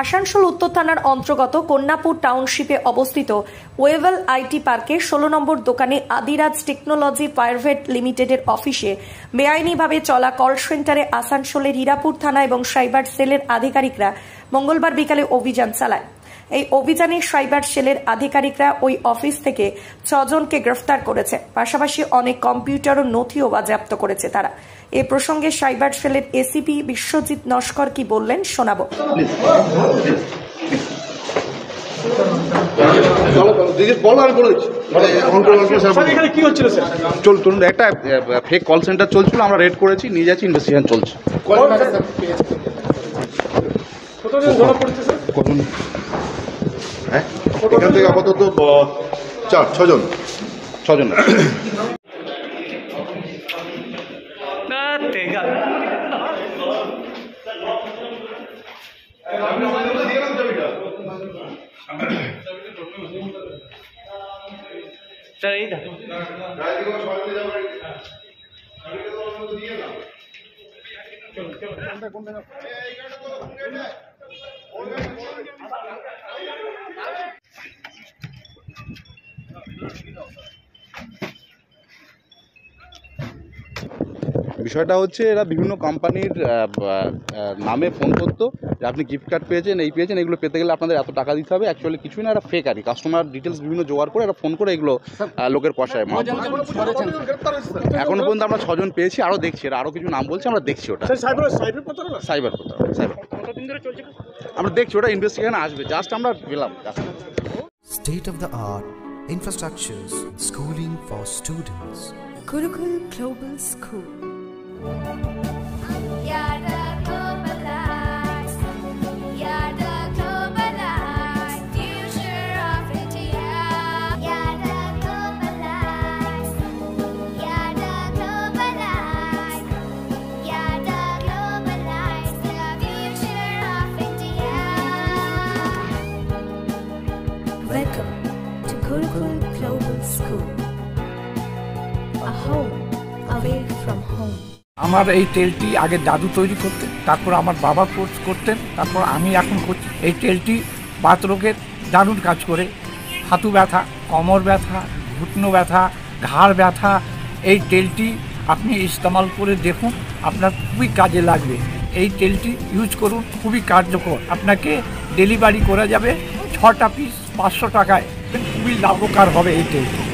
আসানসোল উত্তর থানার অন্তর্গত কন্যাপুর টাউনশিপে অবস্থিত ওয়েভেল আইটি পার্কে 16 নম্বর দোকানে আদিরাজ টেকনোলজি প্রাইভেট লিমিটেডের অফিসে বেআইনিভাবে চলা কল সেন্টারে আসানসোলের হীরাপুর থানা এবং সাইবার সেলের আধিকারিকরা মঙ্গলবার বিকালে অভিযান চালায়। এই অভিযানে সাইবার সেলের আধিকারিকরা ওই অফিস থেকে 6 জনকে গ্রেফতার করেছে, পাশাপাশি অনেক কম্পিউটার ও নথিও বাজেয়াপ্ত করেছে তারা। এ প্রসঙ্গে সাইবার সেলের এসিপি বিশ্বজিৎ নস্কর কি বললেন শোনাবো। একটা ফেক কল সেন্টার চলছিল, আমরা রেড করেছি, নিয়ে যাচ্ছি, ইনভেস্টিগেশন চলছে। এখান থেকে আপাতত 6 জন। বিষয়টা হচ্ছে এরা বিভিন্ন কোম্পানির নামে ফোন করতো যে আপনি গিফট কার্ড পেয়েছেন, এই পেয়েছেন, এগুলো পেতে গেলে আপনাদের এত টাকা দিতে হবে। অ্যাকচুয়ালি কিছুই না, এরা ফেক আর কি। কাস্টমার ডিটেলস বিভিন্ন জোগাড় করে এরা ফোন করে এগুলো লোকের পয়সায়। এখনো পর্যন্ত আমরা 6 জন পেয়েছি, আরও দেখছি, এরা আরও কিছু নাম বলছে, আমরা দেখছি। ওটা সাইবার আমরা দেখছি, ওটা ইনভেস্টিগেশন আসবে। জাস্ট আমরা পেলাম State of the art infrastructures, schooling for students. Gurukul Global School. Welcome to Gurukul Global School. A home away from home. আমার এই তেলটি আগে দাদু তৈরি করতেন, তারপর আমার বাবা কোর্স করতেন, তারপর আমি এখন করছি। এই তেলটি বাত রোগের দারুণ কাজ করে। হাঁটু ব্যথা, কোমর ব্যথা, ঘুটনো ব্যথা, ঘাড় ব্যথা, এই তেলটি আপনি ইস্তেমাল করে দেখুন, আপনার খুবই কাজে লাগবে। এই তেলটি ইউজ করুন, খুবই কার্যকর। আপনাকে ডেলিভারি করা যাবে 6টা পিস 500 টাকায়। খুবই লাভকার হবে এই তেলটি।